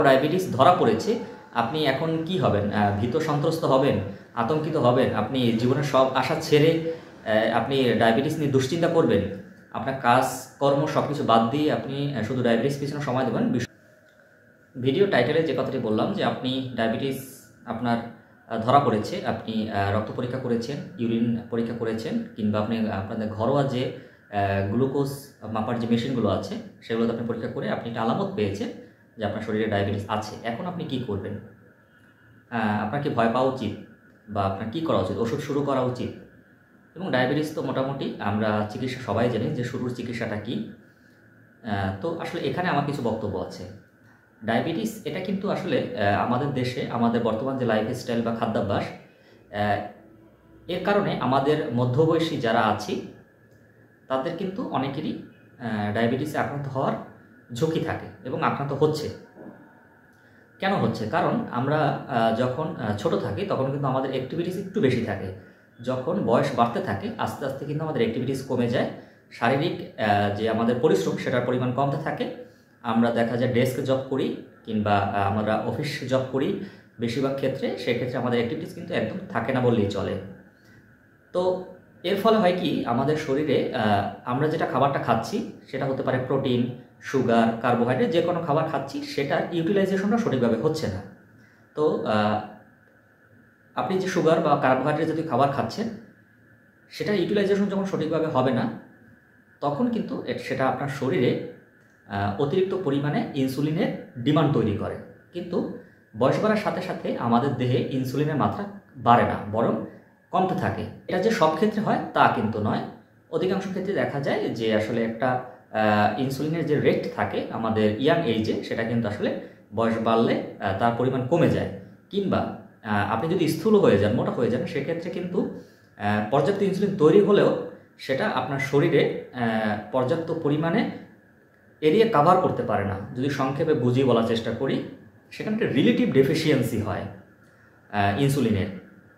Diabetes ধরা পড়েছে, আপনি এখন কি হবেন? ভীত সন্ত্রস্ত হবেন, আতঙ্কিত হবেন, আপনি জীবনের সব আশা ছেড়ে আপনি ডায়াবেটিস নিয়ে দুশ্চিন্তা করবেন, আপনার কাজ কর্ম সব কিছু বাদ দিয়ে আপনি শুধু ডায়াবেটিস পিছনে সময় দেবেন। ভিডিও টাইটেলে যে কথাটি বললাম যে আপনি ডায়াবেটিস আপনার ধরা পড়েছে, আপনি রক্ত পরীক্ষা করেছেন, ইউরিন পরীক্ষা করেছেন, কিংবা আপনি আপনাদের ঘরোয়া যে গ্লুকোজ মাপার যে মেশিনগুলো আছে সেগুলোতে আপনি পরীক্ষা করে আপনি একটা আলামত পেয়েছেন যে আপনার শরীরে ডায়াবেটিস আছে। এখন আপনি কি করবেন? আপনার কি ভয় পাওয়া উচিত, বা আপনার কি করা উচিত? ওষুধ শুরু করা উচিত? এবং ডায়াবেটিস তো মোটামুটি আমরা চিকিৎসা সবাই জানি যে শুরুর চিকিৎসাটা কি। তো আসলে এখানে আমার কিছু বক্তব্য আছে। ডায়াবেটিস এটা কিন্তু আসলে আমাদের দেশে আমাদের বর্তমান যে লাইফস্টাইল বা খাদ্যাভ্যাস, এর কারণে আমাদের মধ্যবয়সী যারা আছি তাদের কিন্তু অনেকেরই ডায়াবেটিসে আক্রান্ত হওয়ার ঝুঁকি থাকে এবং আক্রান্ত হচ্ছে। কেন হচ্ছে? কারণ আমরা যখন ছোট থাকি তখন কিন্তু আমাদের অ্যাক্টিভিটিস একটু বেশি থাকে। যখন বয়স বাড়তে থাকে আস্তে আস্তে কিন্তু আমাদের অ্যাক্টিভিটিস কমে যায়, শারীরিক যে আমাদের পরিশ্রম সেটার পরিমাণ কমতে থাকে। আমরা দেখা যায় ডেস্ক জব করি কিংবা আমরা অফিস জব করি বেশিরভাগ ক্ষেত্রে, সেক্ষেত্রে আমাদের অ্যাক্টিভিটিস কিন্তু একদম থাকে না বললেই চলে। তো এর ফলে হয় কি, আমাদের শরীরে আমরা যেটা খাবারটা খাচ্ছি সেটা হতে পারে প্রোটিন, সুগার, কার্বোহাইড্রেট, যে কোনো খাবার খাচ্ছি সেটার ইউটিলাইজেশনটা সঠিকভাবে হচ্ছে না। তো আপনি যে সুগার বা কার্বোহাইড্রেট জাতীয় খাবার খাচ্ছেন সেটার ইউটিলাইজেশন যখন সঠিকভাবে হবে না, তখন কিন্তু সেটা আপনার শরীরে অতিরিক্ত পরিমাণে ইনসুলিনের ডিমান্ড তৈরি করে। কিন্তু বয়স বাড়ার সাথে সাথে আমাদের দেহে ইনসুলিনের মাত্রা বাড়ে না, বরং কমতে থাকে। এটা যে সব ক্ষেত্রে হয় তা কিন্তু নয়। অধিকাংশ ক্ষেত্রে দেখা যায় যে আসলে একটা ইনসুলিনের যে রেট থাকে আমাদের ইয়াং এইজে, সেটা কিন্তু আসলে বয়স বাড়লে তার পরিমাণ কমে যায়। কিংবা আপনি যদি স্থূল হয়ে যান, মোটা হয়ে যান, সেক্ষেত্রে কিন্তু পর্যাপ্ত ইনসুলিন তৈরি হলেও সেটা আপনার শরীরে পর্যাপ্ত পরিমাণে এরিয়া কাভার করতে পারে না। যদি সংক্ষেপে বুঝিয়ে বলার চেষ্টা করি, সেখানে একটা রিলেটিভ ডেফিসিয়েন্সি হয় ইনসুলিনের।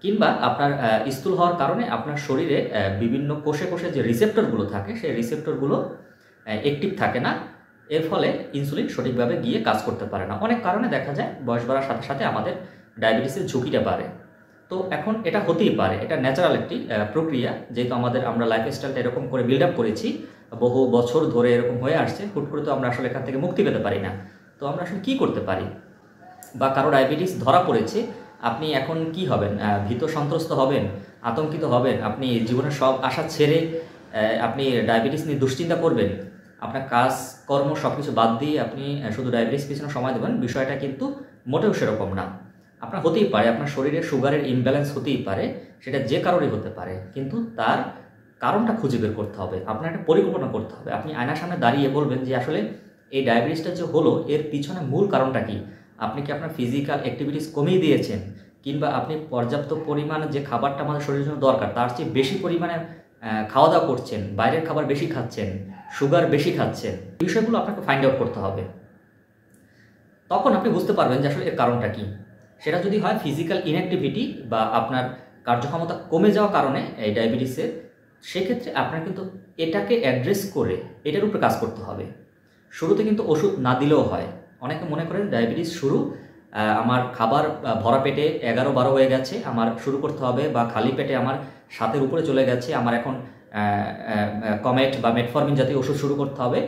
কিংবা আপনার স্থূল হওয়ার কারণে আপনার শরীরে বিভিন্ন কোষে কোষে যে রিসেপ্টরগুলো থাকে সেই রিসেপ্টরগুলো অ্যাক্টিভ থাকে না। এর ফলে ইনসুলিন সঠিকভাবে গিয়ে কাজ করতে পারে না। অনেক কারণে দেখা যায় বয়স বাড়ার সাথে সাথে আমাদের ডায়াবেটিসের ঝুঁকিটা বাড়ে। তো এখন এটা হতেই পারে, এটা ন্যাচারাল একটি প্রক্রিয়া। যেহেতু আমরা লাইফস্টাইলটা এরকম করে বিল্ড আপ করেছি, বহু বছর ধরে এরকম হয়ে আসছে, হুট করে তো আমরা আসলে এখান থেকে মুক্তি পেতে পারি না। তো আমরা আসলে কী করতে পারি? বা কারো ডায়াবেটিস ধরা পড়েছে, আপনি এখন কি হবেন? ভীত সন্ত্রস্ত হবেন, আতঙ্কিত হবেন, আপনি জীবনের সব আশা ছেড়ে আপনি ডায়াবেটিস নিয়ে দুশ্চিন্তা করবেন, আপনার কাজ কর্ম সব কিছু বাদ দিয়ে আপনি শুধু ডায়াবেটিস পিছনে সময় দেবেন। বিষয়টা কিন্তু মোটেও সেরকম না। আপনার হতেই পারে, আপনার শরীরে সুগারের ইমব্যালেন্স হতেই পারে, সেটা যে কারণেই হতে পারে, কিন্তু তার কারণটা খুঁজে বের করতে হবে। আপনার একটা পরিকল্পনা করতে হবে। আপনি আয়নার সামনে দাঁড়িয়ে বলবেন যে আসলে এই ডায়াবেটিসটা যে হলো এর পিছনে মূল কারণটা কী? আপনি কি আপনার ফিজিক্যাল অ্যাক্টিভিটিস কমিয়ে দিয়েছেন, কিংবা আপনি পর্যাপ্ত পরিমাণে যে খাবারটা আমাদের শরীরের জন্য দরকার তার চেয়ে বেশি পরিমাণে খাওয়া দাওয়া করছেন, বাইরের খাবার বেশি খাচ্ছেন, সুগার বেশি খাচ্ছেন? বিষয়গুলো আপনাকে ফাইন্ড আউট করতে হবে। তখন আপনি বুঝতে পারবেন যে আসলে এর কারণটা কী। সেটা যদি হয় ফিজিক্যাল ইনঅ্যাক্টিভিটি বা আপনার কার্যক্ষমতা কমে যাওয়ার কারণে এই ডায়াবেটিসের, সেক্ষেত্রে আপনার কিন্তু এটাকে অ্যাড্রেস করে এটার উপরে কাজ করতে হবে। শুরুতে কিন্তু ওষুধ না দিলেও হয়। অনেকে মনে করেন ডায়াবেটিস শুরু, আমার খাবার ভরা পেটে 11-12 হয়ে গেছে, আমার শুরু করতে হবে, বা খালি পেটে আমার 7-এর উপরে চলে গেছে, আমার এখন কমেট বা মেটফরমিন জাতীয় ওষুধ শুরু করতে হবে।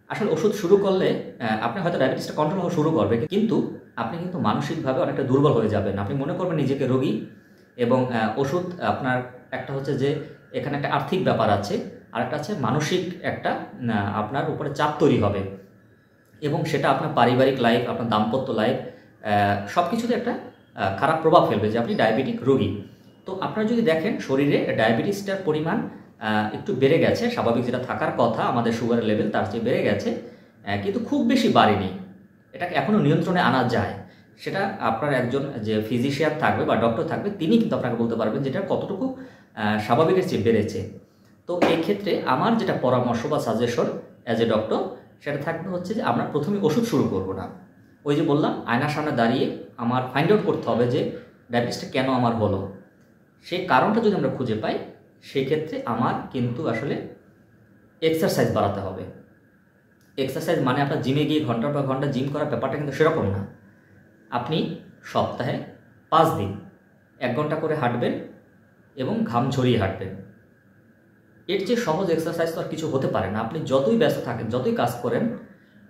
আসলে ওষুধ শুরু করলে আপনি হয়তো ডায়াবেটিসটা কন্ট্রোল হওয়া শুরু করবে, কিন্তু আপনি কিন্তু মানসিকভাবে অনেকটা দুর্বল হয়ে যাবেন। আপনি মনে করবেন নিজেকে রোগী, এবং ওষুধ আপনার একটা হচ্ছে যে এখানে একটা আর্থিক ব্যাপার আছে, আর একটা আছে মানসিক একটা আপনার উপরে চাপ তৈরি হবে, এবং সেটা আপনার পারিবারিক লাইফ, আপনার দাম্পত্য লাইফ, সব কিছুতে একটা খারাপ প্রভাব ফেলবে যে আপনি ডায়াবেটিক রোগী। তো আপনারা যদি দেখেন শরীরে ডায়াবেটিসটার পরিমাণ একটু বেড়ে গেছে, স্বাভাবিক যেটা থাকার কথা আমাদের সুগারের লেভেল তার চেয়ে বেড়ে গেছে, কিন্তু খুব বেশি বাড়েনি, এটাকে এখনও নিয়ন্ত্রণে আনা যায়। সেটা আপনার একজন যে ফিজিশিয়ান থাকবে বা ডক্টর থাকবে তিনি কিন্তু আপনাকে বলতে পারবেন যেটা কতটুকু স্বাভাবিকের চেয়ে বেড়েছে। তো এই ক্ষেত্রে আমার যেটা পরামর্শ বা সাজেশন অ্যাজ এ ডক্টর, সেটা থাকবে হচ্ছে যে আমরা প্রথমে ওষুধ শুরু করব না। ওই যে বললাম, আয়নার সামনে দাঁড়িয়ে আমার ফাইন্ড আউট করতে হবে যে ডায়াবেটিসটা কেন আমার হলো। সেই কারণটা যদি আমরা খুঁজে পাই, সেই ক্ষেত্রে আমার কিন্তু আসলে এক্সারসাইজ বাড়াতে হবে। এক্সারসাইজ মানে আপনার জিমে গিয়ে ঘন্টার পর ঘন্টা জিম করার ব্যাপারটা কিন্তু সেরকম না। আপনি সপ্তাহে 5 দিন 1 ঘন্টা করে হাঁটবেন এবং ঘাম ঝরিয়ে হাঁটবেন। এর চেয়ে সহজ এক্সারসাইজ তো আর কিছু হতে পারে না। আপনি যতই ব্যস্ত থাকেন, যতই কাজ করেন,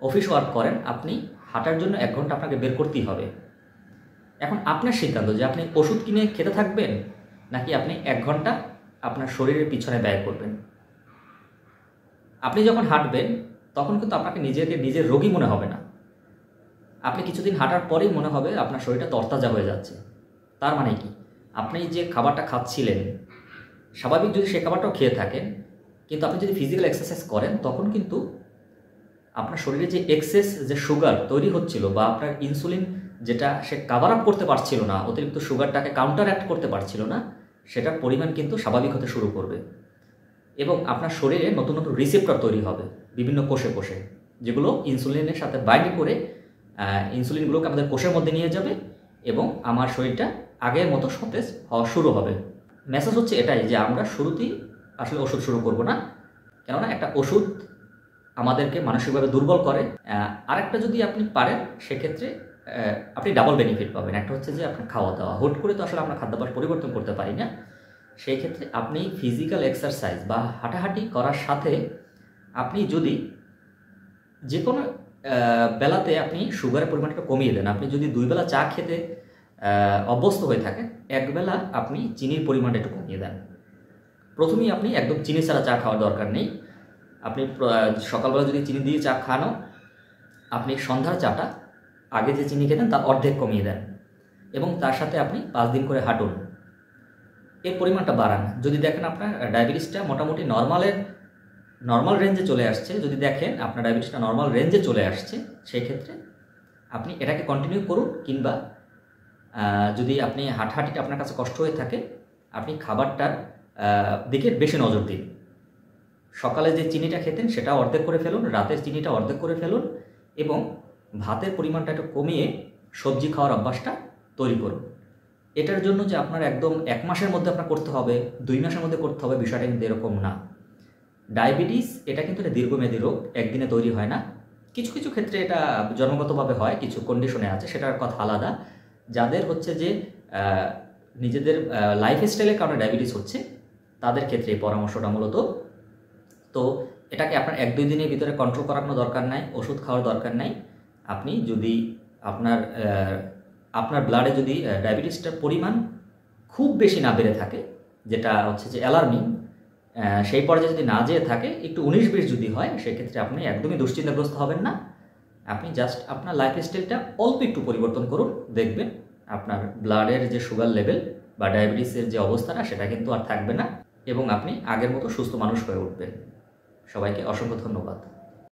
অফিস ওয়ার্ক করেন, আপনি হাঁটার জন্য 1 ঘন্টা আপনাকে বের করতেই হবে। এখন আপনার সিদ্ধান্ত যে আপনি ওষুধ কিনে খেতে থাকবেন নাকি আপনি 1 ঘন্টা আপনার শরীরের পিছনে ব্যয় করবেন। আপনি যখন হাঁটবেন তখন কিন্তু আপনাকে নিজেকে নিজের রোগী মনে হবে না। আপনি কিছুদিন হাঁটার পরেই মনে হবে আপনার শরীরটা তরতাজা হয়ে যাচ্ছে। তার মানে কি, আপনি যে খাবারটা খাচ্ছিলেন স্বাভাবিক যদি সে খাবারটাও খেয়ে থাকেন, কিন্তু আপনি যদি ফিজিক্যাল এক্সারসাইজ করেন তখন কিন্তু আপনার শরীরে যে এক্সেস যে সুগার তৈরি হচ্ছিল বা আপনার ইনসুলিন যেটা সে কাভার আপ করতে পারছিল না, অতিরিক্ত সুগারটাকে কাউন্টার অ্যাক্ট করতে পারছিল না, সেটার পরিমাণ কিন্তু স্বাভাবিক হতে শুরু করবে এবং আপনার শরীরে নতুন নতুন রিসেপ্টর তৈরি হবে বিভিন্ন কোষে কোষে, যেগুলো ইনসুলিনের সাথে বাইন্ড করে ইনসুলিনগুলোকে আমাদের কোষের মধ্যে নিয়ে যাবে এবং আমার শরীরটা আগের মতো সতেজ হওয়া শুরু হবে। মেসেজ হচ্ছে এটাই যে আমরা শুরুতেই আসলে ওষুধ শুরু করব না, কেননা একটা ওষুধ আমাদেরকে মানসিকভাবে দুর্বল করে। আরেকটা যদি আপনি পারেন সেক্ষেত্রে আপনি ডাবল বেনিফিট পাবেন। একটা হচ্ছে যে আপনার খাওয়া দাওয়া, হুট করে তো আসলে আমরা খাদ্যাভ্যাস পরিবর্তন করতে পারি না। সেই ক্ষেত্রে আপনি ফিজিক্যাল এক্সারসাইজ বা হাঁটাহাঁটি করার সাথে আপনি যদি যে কোনো বেলাতে আপনি সুগারের পরিমাণটা কমিয়ে দেন, আপনি যদি 2 বেলা চা খেতে অভ্যস্ত হয়ে থাকেন, 1 বেলা আপনি চিনির পরিমাণটা একটু কমিয়ে দেন। প্রথমেই আপনি একদম চিনি ছাড়া চা খাওয়ার দরকার নেই। আপনি সকালবেলা যদি চিনি দিয়ে চা খানো, আপনি সন্ধ্যার চাটা আগে যে চিনি খেতেন তার অর্ধেক কমিয়ে দেন এবং তার সাথে আপনি 5 দিন করে হাঁটুন, এর পরিমাণটা বাড়ান। যদি দেখেন আপনার ডায়াবেটিসটা মোটামুটি নর্মাল রেঞ্জে চলে আসছে, যদি দেখেন আপনার ডায়াবেটিসটা নর্মাল রেঞ্জে চলে আসছে, সেই ক্ষেত্রে আপনি এটাকে কন্টিনিউ করুন। কিংবা যদি আপনি হাঁটাহাঁটিটা আপনার কাছে কষ্ট হয়ে থাকে, আপনি খাবারটার দিকে বেশি নজর দিন। সকালে যে চিনিটা খেতেন সেটা অর্ধেক করে ফেলুন, রাতের চিনিটা অর্ধেক করে ফেলুন এবং ভাতের পরিমাণটা একটু কমিয়ে সবজি খাওয়ার অভ্যাসটা তৈরি করুন। এটার জন্য যে আপনার একদম 1 মাসের মধ্যে আপনার করতে হবে, 2 মাসের মধ্যে করতে হবে, বিষয়টা কিন্তু এরকম না। ডায়াবেটিস এটা কিন্তু একটা দীর্ঘমেয়াদী রোগ, একদিনে তৈরি হয় না। কিছু কিছু ক্ষেত্রে এটা জন্মগতভাবে হয়, কিছু কন্ডিশনে আছে, সেটার কথা আলাদা। যাদের হচ্ছে যে নিজেদের লাইফস্টাইলের কারণে ডায়াবেটিস হচ্ছে, তাদের ক্ষেত্রে এই পরামর্শটা মূলত। তো এটাকে আপনার 1-2 দিনের ভিতরে কন্ট্রোল করানো দরকার নাই, ওষুধ খাওয়ার দরকার নাই। আপনি যদি আপনার ব্লাডে যদি ডায়াবেটিসটার পরিমাণ খুব বেশি না বেড়ে থাকে, যেটা হচ্ছে যে অ্যালার্মিং, সেই পর্যায়ে যদি না যেয়ে থাকে, একটু 19-20 যদি হয়, সেক্ষেত্রে আপনি একদমই দুশ্চিন্তাগ্রস্ত হবেন না। আপনি জাস্ট আপনার লাইফস্টাইলটা অল্প একটু পরিবর্তন করুন, দেখবেন আপনার ব্লাডের যে সুগার লেভেল বা ডায়াবেটিসের যে অবস্থাটা সেটা কিন্তু আর থাকবে না এবং আপনি আগের মতো সুস্থ মানুষ হয়ে উঠবেন। সবাইকে অসংখ্য ধন্যবাদ।